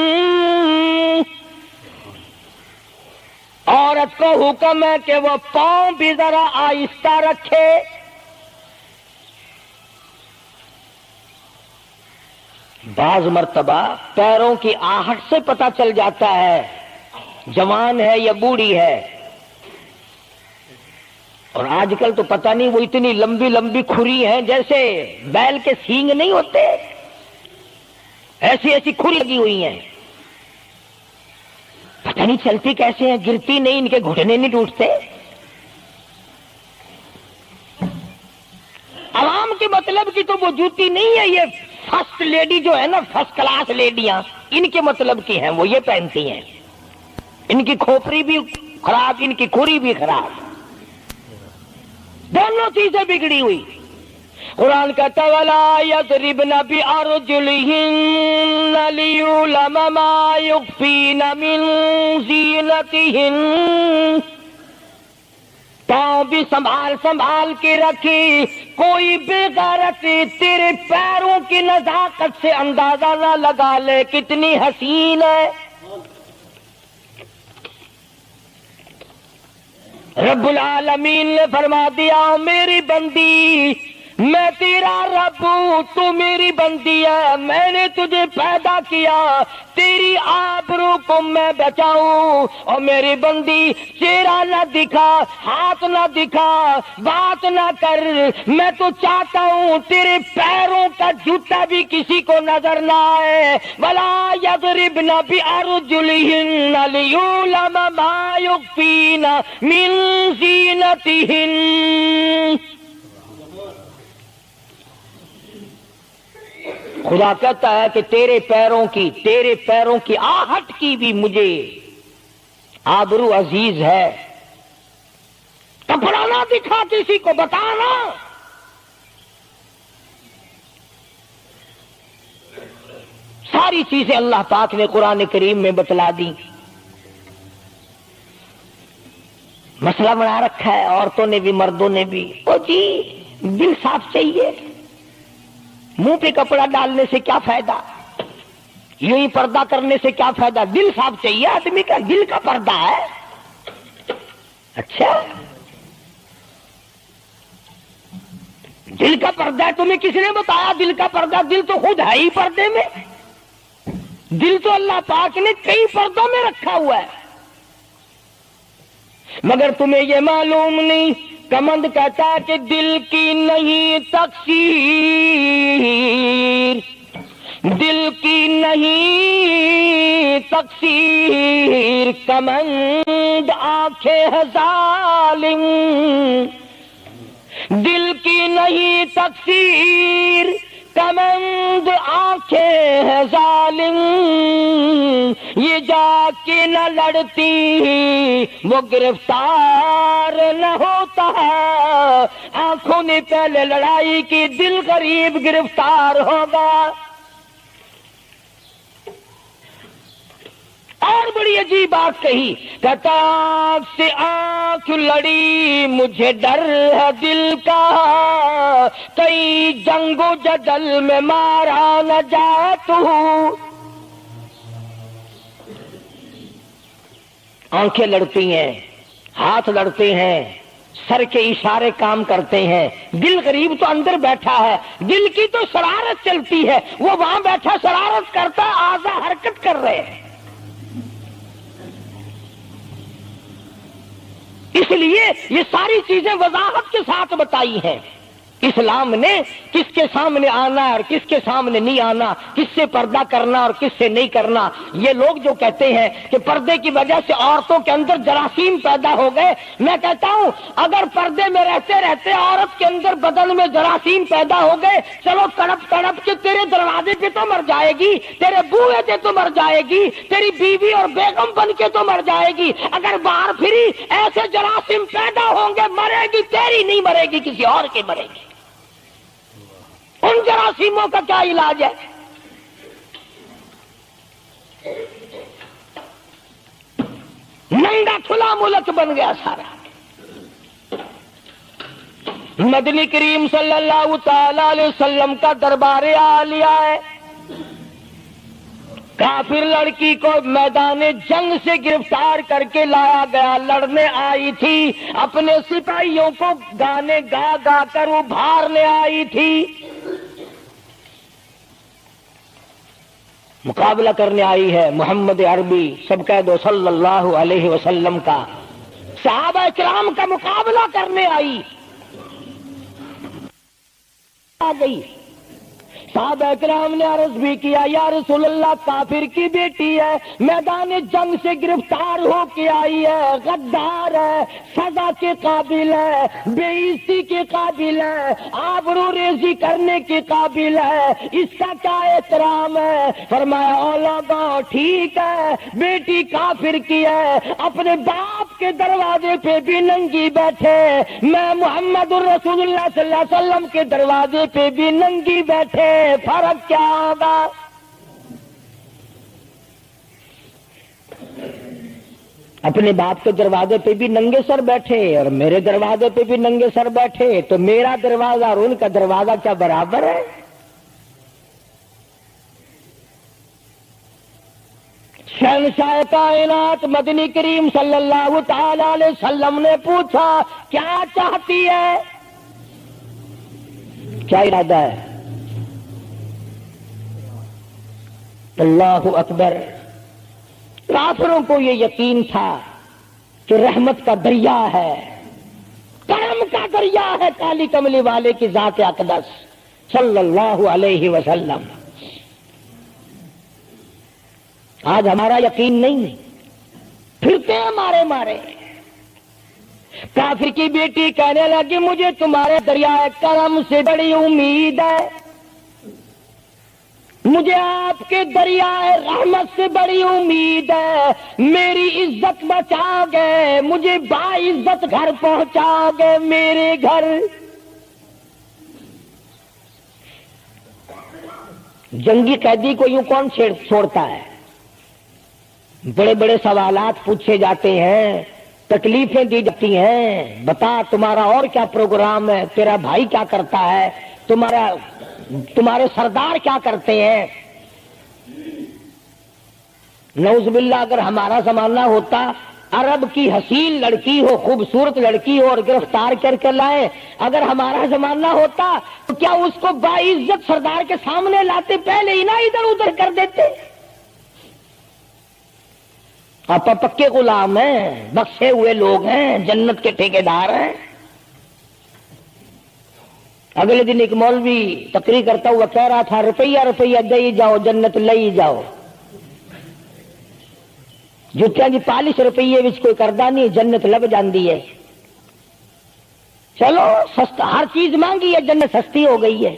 عورت کو حکم ہے کہ وہ پاؤں بھی ذرا آہستہ رکھے۔ بعض مرتبہ پیروں کی آہٹ سے پتہ چل جاتا ہے جوان ہے یا بوڑھی ہے۔ اور آج کل تو پتہ نہیں، وہ اتنی لمبی لمبی کھری ہیں جیسے بیل کے سینگ نہیں ہوتے، ایسی ایسی کھری لگی ہوئی ہیں، پتہ نہیں چلتی کیسے ہیں، گرتی نہیں، ان کے گھٹنے نہیں ٹوٹتے۔ عوام کے مطلب کی تو وہ جوتی نہیں ہے، یہ فرسٹ لیڈی جو ہے نا، فرسٹ کلاس لیڈیاں، ان کے مطلب کی ہیں، وہ یہ پہنتی ہیں۔ ان کی کھوپڑی بھی خراب، ان کی کھری بھی خراب، دونوں چیزیں بگڑی ہوئی۔ قرآن کہتا ہے وَلَا يَضْرِبْنَ بِأَرْجُلِهِنَّ لِيُعْلَمَ مَا يُخْفِينَ مِنْ زِينَتِهِنَّ۔ پاؤں بھی سنبھال سنبھال کے رکھی، کوئی بے غیرت تیرے پیروں کی نزاکت سے اندازہ نہ لگا لے کتنی حسین ہے۔ رب العالمین نے فرما دیا میری بندی، میں تیرا رب ہوں، تو میری بندی ہے، میں نے تجھے پیدا کیا تیری آبرو کو میں بچاؤں۔ اور میری بندی چہرہ نہ دکھا، ہاتھ نہ دکھا، بات نہ کر، میں تو چاہتا ہوں تیرے پیروں کا جوتا بھی کسی کو نظر نہ آئے۔ وَلَا يَضْرِبْنَ بِأَرْجُلِهِنَّ لِيُعْلَمَ مَا يُخْفِينَ مِنْ زِينَتِهِنَّ۔ خدا کہتا ہے کہ تیرے پیروں کی آہٹ کی بھی مجھے آبرو عزیز ہے۔ کپڑا نہ دکھا کسی کو، بتانا۔ ساری چیزیں اللہ پاک نے قرآن کریم میں بتلا دی۔ مسئلہ بنا رکھا ہے عورتوں نے بھی مردوں نے بھی، او جی دل صاف چاہیے، منہ پہ کپڑا ڈالنے سے کیا فائدہ، یوں ہی پردہ کرنے سے کیا فائدہ، دل صاف چاہیے، آدمی کا دل کا پردہ ہے۔ اچھا دل کا پردہ ہے، تمہیں کس نے بتایا دل کا پردہ؟ دل تو خود ہے ہی پردے میں، دل تو اللہ پاک نے کئی پردوں میں رکھا ہوا ہے، مگر تمہیں یہ معلوم نہیں۔ کمند کہتا ہے کہ دل کی نہیں تقصیر، دل کی نہیں تقصیر، کمند آنکھیں ہے ظالم، دل کی نہیں تقصیر، کمند آنکھیں ہے ظالم، یہ جا کے نہ لڑتی وہ گرفتار نہ ہوتا، آنکھوں نے پہلے لڑائی کی، دل غریب گرفتار ہوگا۔ اور بڑی عجیب بات کہی، کہتا آنکھ سے آنکھ لڑی مجھے ڈر ہے دل کا، کئی جنگ و جدل میں مارا نہ جائے تو۔ آنکھیں لڑتی ہیں، ہاتھ لڑتے ہیں، سر کے اشارے کام کرتے ہیں، دل غریب تو اندر بیٹھا ہے، دل کی تو شرارت چلتی ہے، وہ وہاں بیٹھا شرارت کرتا، اعضاء حرکت کر رہے ہیں۔ اس لیے یہ ساری چیزیں وضاحت کے ساتھ بتائی ہیں۔ اسلام نے کس کے سامنے آنا اور کس کے سامنے نہیں آنا، کس سے پردہ کرنا اور کس سے نہیں کرنا۔ یہ لوگ جو کہتے ہیں کہ پردے کی وجہ سے عورتوں کے اندر جراثیم پیدا ہو گئے، میں کہتا ہوں اگر پردے میں رہتے رہتے عورت کے اندر بدن میں جراثیم پیدا ہو گئے، چلو تڑپ تڑپ کے تیرے دروازے پہ تو مر جائے گی، تیرے بوئے پہ تو مر جائے گی، تیری بیوی اور بیگم بن کے تو مر جائے گی۔ اگر باہر پھری ایسے جراثیم پیدا ہوں گے، مرے گی تیری نہیں مرے گی، کسی اور کی مرے گی۔ ان جراثیموں کا کیا علاج ہے؟ ننگا کھلا ملک بن گیا سارا۔ مدنی کریم صلی اللہ تعالی علیہ وسلم کا دربار عالیہ ہے، کافر لڑکی کو میدان جنگ سے گرفتار کر کے لایا گیا، لڑنے آئی تھی، اپنے سپاہیوں کو گانے گا گا کر ابھارنے آئی تھی، مقابلہ کرنے آئی ہے محمد عربی، سب کہہ دو صلی اللہ علیہ وسلم کا، صحابہ کرام کا مقابلہ کرنے آئی، آ گئی۔ صحابہ کرام نے عرض بھی کیا، یا رسول اللہ کافر کی بیٹی ہے، میدان جنگ سے گرفتار ہو کے آئی ہے، غدار ہے، سزا کے قابل ہے، بے عزتی کے قابل ہے، آبرو ریزی کرنے کے قابل ہے، اس کا کیا احترام ہے؟ فرمایا اولاگا ٹھیک ہے، بیٹی کافر کی ہے، اپنے باپ کے دروازے پہ بھی ننگی بیٹھے، میں محمد الرسول اللہ صلی اللہ علیہ وسلم کے دروازے پہ بھی ننگی بیٹھے، فرق کیا ہوگا؟ اپنے باپ کے دروازے پہ بھی ننگے سر بیٹھے اور میرے دروازے پہ بھی ننگے سر بیٹھے، تو میرا دروازہ اور ان کا دروازہ کیا برابر ہے؟ شہنشاہ کائنات مدنی کریم صلی اللہ تعالی علیہ وسلم نے پوچھا کیا چاہتی ہے، کیا ارادہ ہے؟ اللہ اکبر۔ کافروں کو یہ یقین تھا کہ رحمت کا دریا ہے، کرم کا دریا ہے کالی کملی والے کی ذات اقدس صلی اللہ علیہ وسلم۔ آج ہمارا یقین نہیں، پھرتے ہیں مارے مارے۔ کافر کی بیٹی کہنے لگی مجھے تمہارے دریائے کرم سے بڑی امید ہے، مجھے آپ کے دریائے رحمت سے بڑی امید ہے، میری عزت بچا گئے، مجھے باعزت گھر پہنچا گئے، میرے گھر۔ جنگی قیدی کو یوں کون چھوڑتا ہے؟ بڑے بڑے سوالات پوچھے جاتے ہیں، تکلیفیں دی جاتی ہیں، بتا تمہارا اور کیا پروگرام ہے، تیرا بھائی کیا کرتا ہے، تمہارے سردار کیا کرتے ہیں۔ نعوذ باللہ اگر ہمارا زمانہ ہوتا، عرب کی حسین لڑکی ہو، خوبصورت لڑکی ہو اور گرفتار کر کے لائے. اگر ہمارا زمانہ ہوتا تو کیا اس کو باعزت سردار کے سامنے لاتے؟ پہلے ہی نہ ادھر ادھر کر دیتے. آپ پکے غلام ہیں، بخشے ہوئے لوگ ہیں، جنت کے ٹھیکیدار ہیں. اگلے دن ایک مولوی تقریر کرتا ہوا کہہ رہا تھا روپیہ روپیہ دے جاؤ جنت لے جاؤ. جتیاں کی پالش روپیے وچ کوئی کردا نہیں، جنت لب جاندی ہے. چلو سستا ہر چیز مانگی ہے، جنت سستی ہو گئی ہے.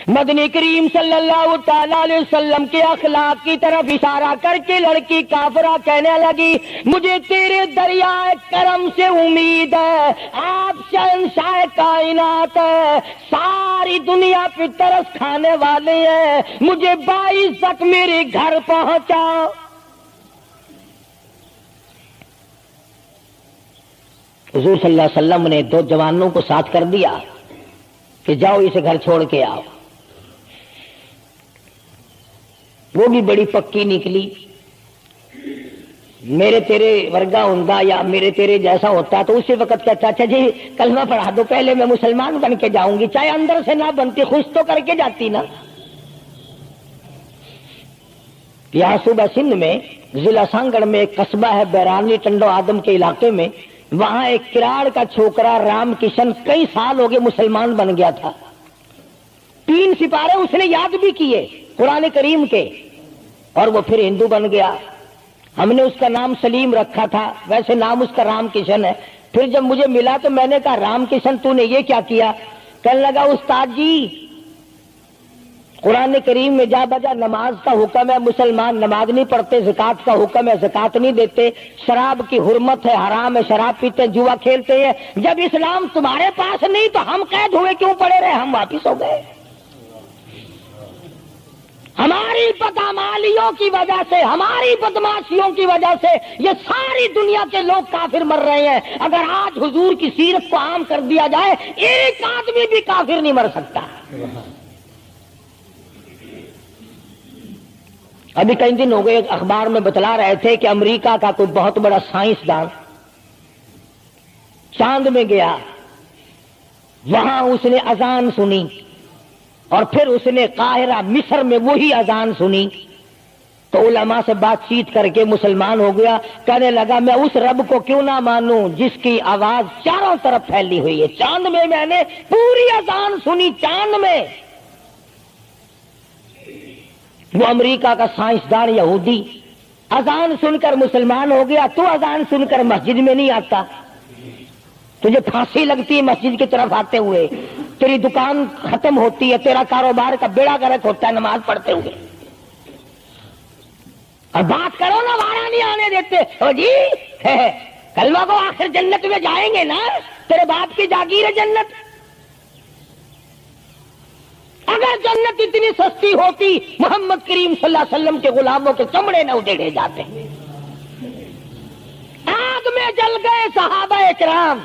مدنی کریم صلی اللہ تعالی علیہ وسلم کے اخلاق کی طرف اشارہ کر کے لڑکی کافرہ کہنے لگی مجھے تیرے دریائے کرم سے امید ہے، آپ شہنشاہ کائنات ہے، ساری دنیا پہ ترس کھانے والے ہیں، مجھے 22 تک میرے گھر پہنچا. حضور صلی اللہ علیہ وسلم نے 2 جوانوں کو ساتھ کر دیا کہ جاؤ اسے گھر چھوڑ کے آؤ. وہ بھی بڑی پکی نکلی. میرے تیرے ورگا ہوندا یا میرے تیرے جیسا ہوتا تو اسی وقت کہتا اچھا جی کلمہ پڑھا دو پہلے میں مسلمان بن کے جاؤں گی، چاہے اندر سے نہ بنتی خوش تو کر کے جاتی نا. یہاں صوبہ سندھ میں ضلع سانگڑ میں ایک قصبہ ہے بیرانی ٹنڈو آدم کے علاقے میں، وہاں ایک کراڑ کا چھوکرا رام کشن کئی سال ہو گئے مسلمان بن گیا تھا. 3 سپارے اس نے یاد بھی کیے قرآن کریم کے اور وہ پھر ہندو بن گیا. ہم نے اس کا نام سلیم رکھا تھا، ویسے نام اس کا رام کشن ہے. پھر جب مجھے ملا تو میں نے کہا رام کشن تو نے یہ کیا کیا؟ کہنے لگا استاد جی قرآن کریم میں جا بجا نماز کا حکم ہے، مسلمان نماز نہیں پڑھتے، زکات کا حکم ہے زکات نہیں دیتے، شراب کی حرمت ہے حرام ہے شراب پیتے جوا کھیلتے ہیں. جب اسلام تمہارے پاس نہیں تو ہم قید ہوئے کیوں پڑے رہے؟ ہم واپس ہو گئے. ہماری بدعمالیوں کی وجہ سے، ہماری بدماشیوں کی وجہ سے یہ ساری دنیا کے لوگ کافر مر رہے ہیں. اگر آج حضور کی سیرت کو عام کر دیا جائے ایک آدمی بھی کافر نہیں مر سکتا. ابھی کئی دن ہو گئے اخبار میں بتلا رہے تھے کہ امریکہ کا کوئی بہت بڑا سائنسدان چاند میں گیا، وہاں اس نے اذان سنی اور پھر اس نے قاہرہ مصر میں وہی اذان سنی تو علماء سے بات چیت کر کے مسلمان ہو گیا. کہنے لگا میں اس رب کو کیوں نہ مانوں جس کی آواز چاروں طرف پھیلی ہوئی ہے. چاند میں نے پوری اذان سنی، چاند میں. وہ امریکہ کا سائنسدان یہودی اذان سن کر مسلمان ہو گیا. تو اذان سن کر مسجد میں نہیں آتا، تجھے پھانسی لگتی ہے مسجد کی طرف آتے ہوئے، تیری دکان ختم ہوتی ہے، تیرا کاروبار کا بیڑا گرک ہوتا ہے نماز پڑھتے ہوئے. اور بات کرو نا وارا نہیں آنے دیتے. او جی کلمہ کو آخر جنت میں جائیں گے نا، تیرے باپ کی جاگیر ہے جنت. اگر جنت اتنی سستی ہوتی محمد کریم صلی اللہ علیہ وسلم کے غلاموں کے چمڑے نہ ادھیڑے جاتے. آگ میں جل گئے صحابہ کرام.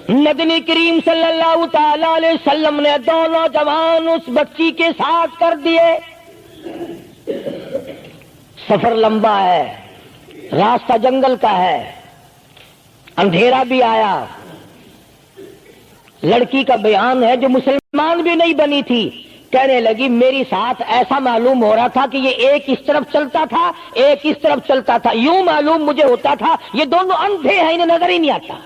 مدنی کریم صلی اللہ تعالی علیہ وسلم نے 2 نوجوان اس بچی کے ساتھ کر دیے. سفر لمبا ہے، راستہ جنگل کا ہے، اندھیرا بھی آیا. لڑکی کا بیان ہے جو مسلمان بھی نہیں بنی تھی، کہنے لگی میری ساتھ ایسا معلوم ہو رہا تھا کہ یہ ایک اس طرف چلتا تھا ایک اس طرف چلتا تھا، یوں معلوم مجھے ہوتا تھا یہ دونوں اندھے ہیں، انہیں نظر ہی نہیں آتا.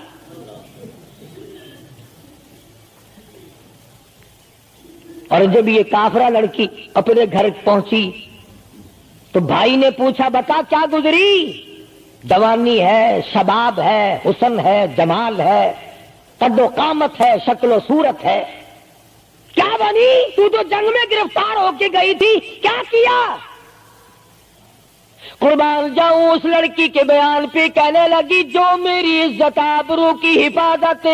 اور جب یہ کافرہ لڑکی اپنے گھر پہنچی تو بھائی نے پوچھا بتا کیا گزری؟ جوانی ہے، شباب ہے، حسن ہے، جمال ہے، قد و قامت ہے، شکل و صورت ہے. کیا بنی؟ تو جنگ میں گرفتار ہو کے گئی تھی، کیا کیا؟ قربان جاؤں اس لڑکی کے بیان پہ کہنے لگی جو میری عزت آبرو کی حفاظت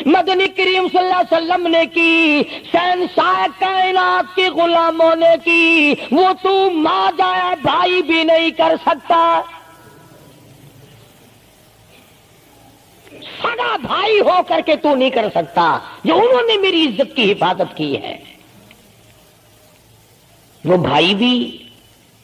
مدنی کریم صلی اللہ علیہ وسلم نے کی، شہنشاہ کائنات کے غلاموں نے کی، وہ تو ماں جایا بھائی بھی نہیں کر سکتا. سگا بھائی ہو کر کے تو نہیں کر سکتا جو انہوں نے میری عزت کی حفاظت کی ہے. وہ بھائی بھی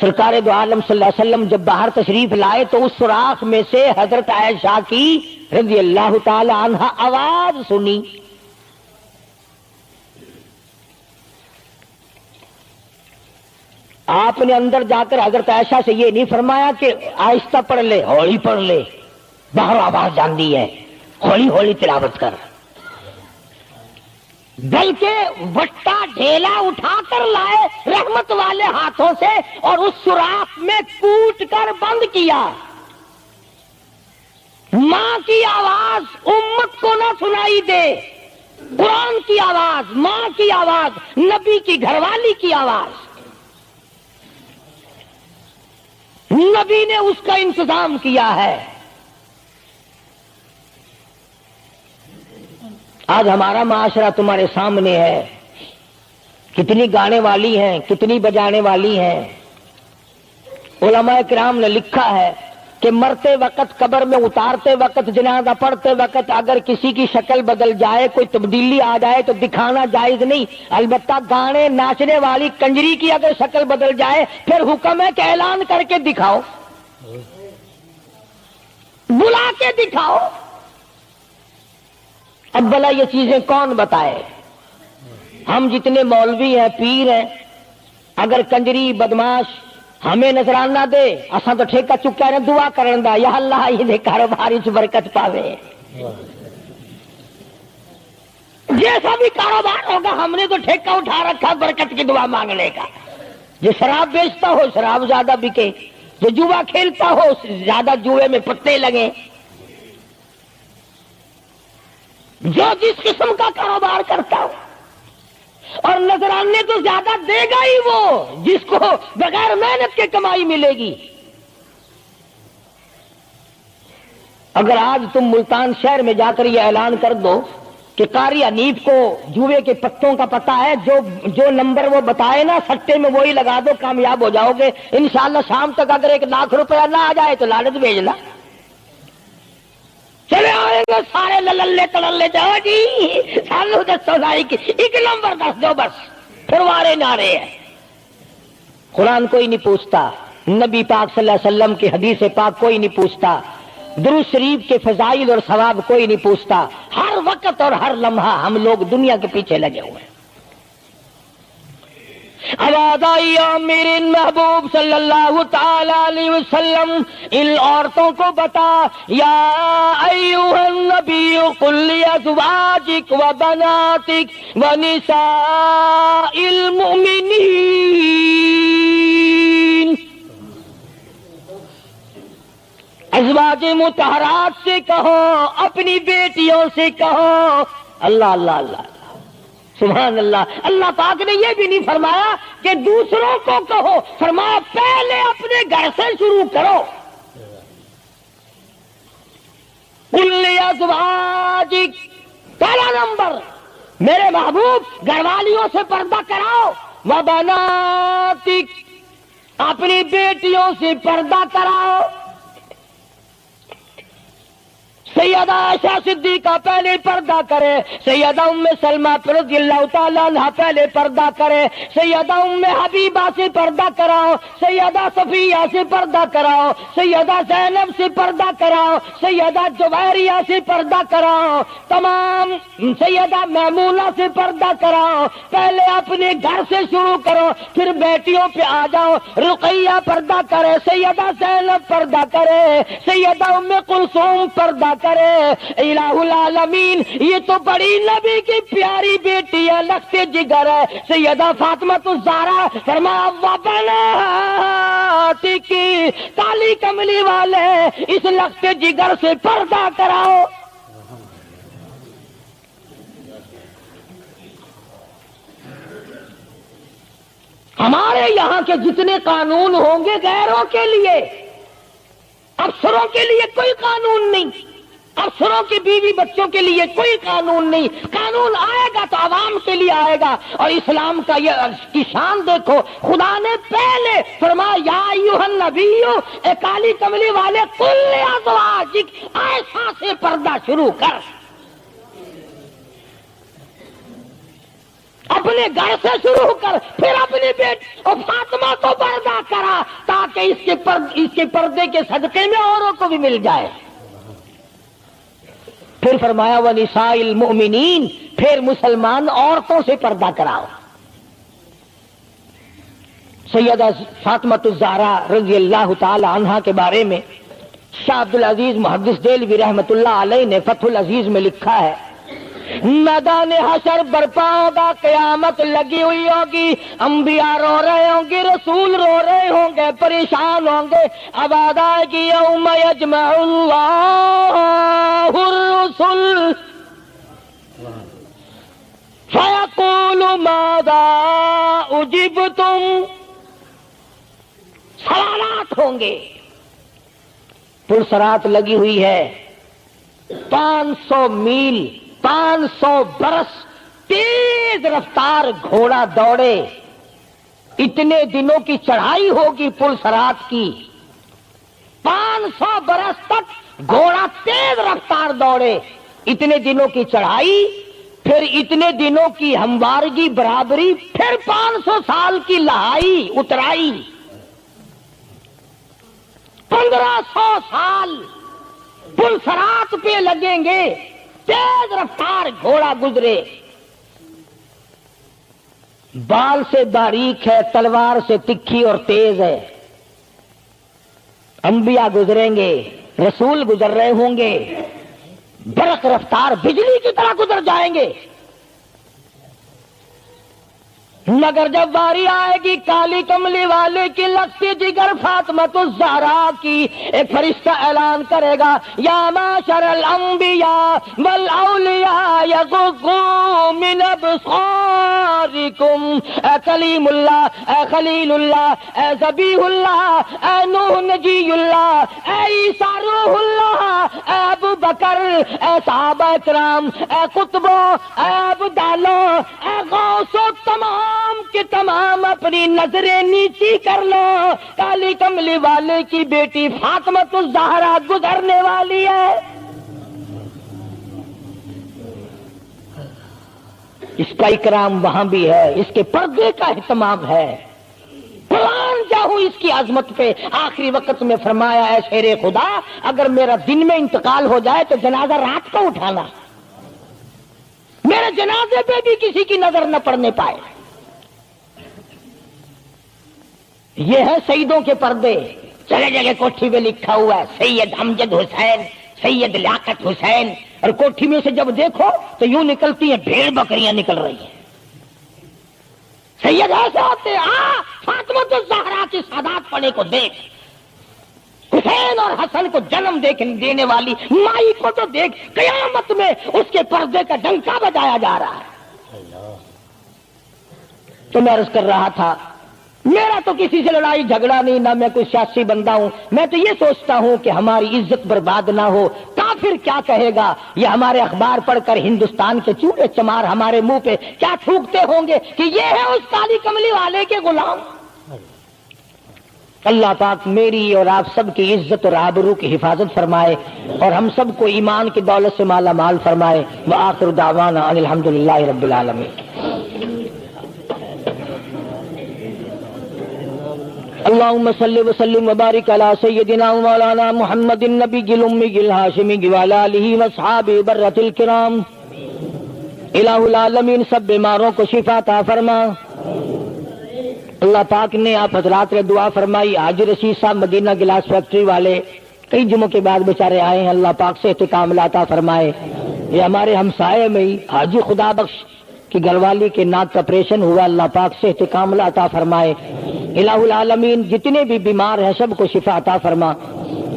سرکار دو عالم صلی اللہ علیہ وسلم جب باہر تشریف لائے تو اس سوراخ میں سے حضرت عائشہ کی رضی اللہ تعالی عنہا آواز سنی. آپ نے اندر جا کر حضرت عائشہ سے یہ نہیں فرمایا کہ آہستہ پڑھ لے، ہولی پڑھ لے، باہر آواز جاندی ہے، ہولی ہولی تلاوت کر، بلکہ وٹا ڈھیلا اٹھا کر لائے رحمت والے ہاتھوں سے اور اس سوراخ میں کوٹ کر بند کیا. ماں کی آواز امت کو نہ سنائی دے، قرآن کی آواز، ماں کی آواز، نبی کی گھر والی کی آواز، نبی نے اس کا انتظام کیا ہے. آج ہمارا معاشرہ تمہارے سامنے ہے، کتنی گانے والی ہیں، کتنی بجانے والی ہیں. علماء کرام نے لکھا ہے کہ مرتے وقت، قبر میں اتارتے وقت، جنازہ پڑھتے وقت اگر کسی کی شکل بدل جائے، کوئی تبدیلی آ جائے تو دکھانا جائز نہیں. البتہ گانے ناچنے والی کنجری کی اگر شکل بدل جائے پھر حکم ہے کہ اعلان کر کے دکھاؤ، بلا کے دکھاؤ. اب بھلا یہ چیزیں کون بتائے؟ ہم جتنے مولوی ہیں، پیر ہیں، اگر کنجری بدماش ہمیں نظرانہ دے، اساں تو ٹھیکہ چکا رہے، دعا کرن دا، یا اللہ یہ کاروبار وچ برکت پاوے. جیسا بھی کاروبار ہوگا ہم نے تو ٹھیکہ اٹھا رکھا برکت کی دعا مانگنے کا. جو شراب بیچتا ہو شراب زیادہ بکے، جو جوا کھیلتا ہو زیادہ جوئے میں پتے لگے، جو جس قسم کا کاروبار کرتا ہو، اور نذرانے تو زیادہ دے گا ہی وہ جس کو بغیر محنت کے کمائی ملے گی. اگر آج تم ملتان شہر میں جا کر یہ اعلان کر دو کہ قاری حنیف کو جوئے کے پتوں کا پتہ ہے، جو نمبر وہ بتائے نا سٹے میں وہی لگا دو، کامیاب ہو جاؤ گے انشاءاللہ. شام تک اگر 1 لاکھ روپیہ نہ آ جائے تو لالچ بھیج لا، چلے آئیں گے سارے للے تڑلے جاؤ جی سانو دسو سائی کی 1 نمبر دس دو بس، پھر وارے نعرے ہیں. قرآن کوئی نہیں پوچھتا، نبی پاک صلی اللہ علیہ وسلم کی حدیث پاک کوئی نہیں پوچھتا، درود شریف کے فضائل اور ثواب کوئی نہیں پوچھتا. ہر وقت اور ہر لمحہ ہم لوگ دنیا کے پیچھے لگے ہوئے ہیں. آواز آئی میرے محبوب صلی اللہ تعالی علیہ وسلم ان عورتوں کو بتا، یا ایھا النبی قل لازواجک و بناتک و نساء المؤمنین، ازواج مطہرات سے کہو، اپنی بیٹیوں سے کہو. اللہ اللہ اللہ سبحان اللہ. اللہ پاک نے یہ بھی نہیں فرمایا کہ دوسروں کو کہو، فرمایا پہلے اپنے گھر سے شروع کرو. قل لازواجک، پہلا نمبر میرے محبوب گھر والیوں سے پردہ کراؤ، وبناتک، اپنی بیٹیوں سے پردہ کراؤ. سیدہ عائشہ صدیقہ پہلے پردہ کرے، سیدہ ام سلمہ رضی اللہ تعالیٰ عنہ پہلے پردہ کرے، سیدہ ام حبیبہ سے پردہ کراؤ، سیدہ صفیہ سے پردہ کراؤ، سیدہ زینب سے پردہ کراؤ، سیدہ جویریہ سے پردہ کراؤ، تمام سیدہ میمونہ سے پردہ کراؤ. پہلے اپنے گھر سے شروع کرو، پھر بیٹیوں پہ آ جاؤ. رقیہ پردہ کرے، سیدہ زینب پردہ کرے، سیدہ ام کلثوم پردہ کرے. الہ العالمین یہ تو بڑی نبی کی پیاری بیٹی ہے، لخت جگر ہے، سیدہ فاطمہ الزہرا. فرمایا وبناتک، کالی کملی والے اس لخت جگر سے پردہ کراؤ. ہمارے یہاں کے جتنے قانون ہوں گے غیروں کے لیے، افسروں کے لیے کوئی قانون نہیں، افسروں کی بیوی بچوں کے لیے کوئی قانون نہیں. قانون آئے گا تو عوام کے لیے آئے گا. اور اسلام کا یہ کی شان دیکھو، خدا نے پہلے فرمایا یا ایھا النبی، اے کالی کملی والے، قل لازواجک، عائشہ سے پردہ شروع کر. اپنے گھر سے شروع کر پھر اپنی بیٹی اور فاطمہ کو پردہ کرا تاکہ اس کے پردے کے صدقے میں اوروں کو بھی مل جائے. پھر فرمایا وَنِسَاءِ الْمُؤْمِنِينَ، پھر مسلمان عورتوں سے پردہ کراؤ. سیدہ فاطمہ الزہرا رضی اللہ تعالی عنہا کے بارے میں شاہ عبد العزیز محدث دہلوی رحمۃ اللہ علیہ نے فتح العزیز میں لکھا ہے، میدان حشر برپا ہوگا، قیامت لگی ہوئی ہوگی، انبیاء رو رہے ہوں گے، رسول رو رہے ہوں گے، پریشان ہوں گے. آواز آئے گی یوم یجمع اللہ الرسل فیقول ماذا اجبتم، سوالات ہوں گے. پرسرات لگی ہوئی ہے، 500 میل 500 برس تیز رفتار گھوڑا دوڑے، اتنے دنوں کی چڑھائی ہوگی پرسرات کی، 500 برس تک گھوڑا تیز رفتار دوڑے، اتنے دنوں کی چڑھائی، پھر اتنے دنوں کی ہموارگی برابری، پھر 500 سال کی لہائی اترائی، 1500 سال پلسرات پہ لگیں گے، تیز رفتار گھوڑا گزرے، بال سے باریک ہے، تلوار سے تکھی اور تیز ہے. انبیاء گزریں گے، رسول گزر رہے ہوں گے، برق رفتار بجلی کی طرح گزر جائیں گے. مگر جب باری آئے گی کالی کملی والے کی لگتی جگر فاطمہ الزہرا کی، ایک فرشتہ اعلان کرے گا یا معاشر الانبیاء والاولیاء یغضوا من ابصارکم. اے کلیم اللہ، اے خلیل اللہ، اے ذبیح اللہ، اے نوح نجی اللہ، اے عیسیٰ روح اللہ، اے ابو بکر، اے صحابہ کرام، اے قطبوں، اے ابدالوں، اے غوثوں، تمام کے تمام اپنی نظریں نیچی کر لو، کالی کملی والے کی بیٹی فاطمہ الزہرا گزرنے والی ہے. اس کا اکرام وہاں بھی ہے، اس کے پردے کا اہتمام ہے. قرآن جاؤں اس کی عظمت پہ آخری وقت میں فرمایا ہے شیر خدا اگر میرا دن میں انتقال ہو جائے تو جنازہ رات کو اٹھانا، میرے جنازے پہ بھی کسی کی نظر نہ پڑنے پائے. یہ ہے سیدوں کے پردے. جگہ جگہ کوٹھی میں لکھا ہوا ہے سید امجد حسین، سید لیاقت حسین، اور کوٹھی میں سے جب دیکھو تو یوں نکلتی ہیں بھیڑ بکریاں نکل رہی ہیں. سید ایسے ہوتے ہیں، فاطمہ الزہرا کی سادات پڑے کو دیکھ، حسین اور حسن کو جنم دینے والی مائی کو تو دیکھ، قیامت میں اس کے پردے کا ڈنکا بجایا جا رہا ہے. تو میں عرض کر رہا تھا میرا تو کسی سے لڑائی جھگڑا نہیں، نہ میں کوئی سیاسی بندہ ہوں. میں تو یہ سوچتا ہوں کہ ہماری عزت برباد نہ ہو. کافر کیا کہے گا، یہ ہمارے اخبار پڑھ کر ہندوستان کے چوڑے چمار ہمارے منہ پہ کیا تھوکتے ہوں گے کہ یہ ہے اس کالی کملی والے کے غلام. اللہ پاک میری اور آپ سب کی عزت اور آبرو کی حفاظت فرمائے اور ہم سب کو ایمان کی دولت سے مالا مال فرمائے. وآخر دعوانا ان الحمدللہ رب العالمین. اللهم صل وسلم وبارك على سيدنا ومولانا محمد النبي الأمي الهاشمي وعلى آله وأصحابه برة الكرام. الہ العالمین سب بیماروں کو شفا عطا فرما. اللہ پاک نے آپ حضرات نے دعا فرمائی. حاجی رشید صاحب مدینہ گلاس فیکٹری والے کئی جمعوں کے بعد بیچارے آئے ہیں، اللہ پاک سے استقامت عطا فرمائے. یہ ہمارے ہمسائے میں ہی حاجی خدا بخش کی گھر والی کے ناک کا آپریشن ہوا، اللہ پاک سے استقامت عطا فرمائے. الہ العالمین جتنے بھی بیمار ہیں سب کو شفا عطا فرما.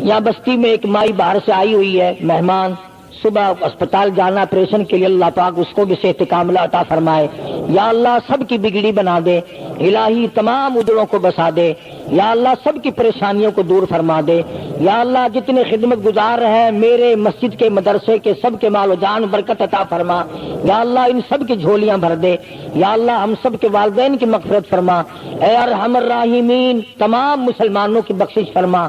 یہاں بستی میں ایک مائی باہر سے آئی ہوئی ہے مہمان، صبح اسپتال جانا آپریشن کے لیے، اللہ پاک اس کو بھی صحت کاملہ عطا فرمائے. یا اللہ سب کی بگڑی بنا دے، الہی تمام ادڑوں کو بسا دے. یا اللہ سب کی پریشانیوں کو دور فرما دے. یا اللہ جتنے خدمت گزار ہیں میرے مسجد کے مدرسے کے سب کے مال و جان برکت عطا فرما. یا اللہ ان سب کی جھولیاں بھر دے. یا اللہ ہم سب کے والدین کی مغفرت فرما. اے ارحم الراحمین تمام مسلمانوں کی بخشش فرما.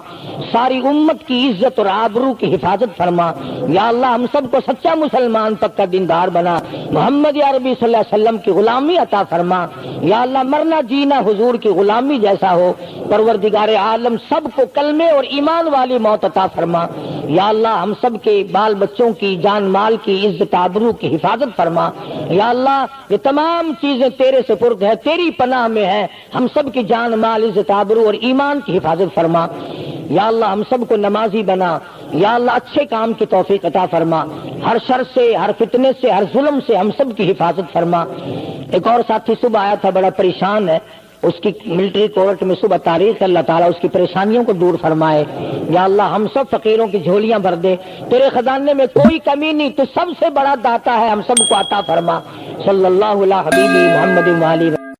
ساری امت کی عزت اور آبرو کی حفاظت فرما. یا اللہ ہم ہم سب کو سچا مسلمان پکا دیندار بنا، محمد عربی صلی اللہ علیہ وسلم کی غلامی عطا فرما، یا اللہ مرنا جینا حضور کی غلامی جیسا ہو، پروردگار عالم سب کو کلمے اور ایمان والی موت عطا فرما، یا اللہ ہم سب کے بال بچوں کی جان مال کی عزت آبرو کی حفاظت فرما، یا اللہ یہ تمام چیزیں تیرے سپرد ہے، تیری پناہ میں ہے، ہم سب کی جان مال عزت آبرو اور ایمان کی حفاظت فرما، یا اللہ ہم سب کو نمازی بنا، یا اللہ اچھے کام کی توفیق عطا فرما، ہر شر سے ہر فتنے سے ہر ظلم سے ہم سب کی حفاظت فرما۔ ایک اور ساتھی صبح آیا تھا بڑا پریشان ہے، اس کی ملٹری کورٹ میں صبح تاریخ، اللہ تعالیٰ اس کی پریشانیوں کو دور فرمائے، یا اللہ ہم سب فقیروں کی جھولیاں بھر دے، تیرے خزانے میں کوئی کمی نہیں، تو سب سے بڑا داتا ہے، ہم سب کو عطا فرما۔ صلی اللہ علیہ حبیبی محمد وآلہ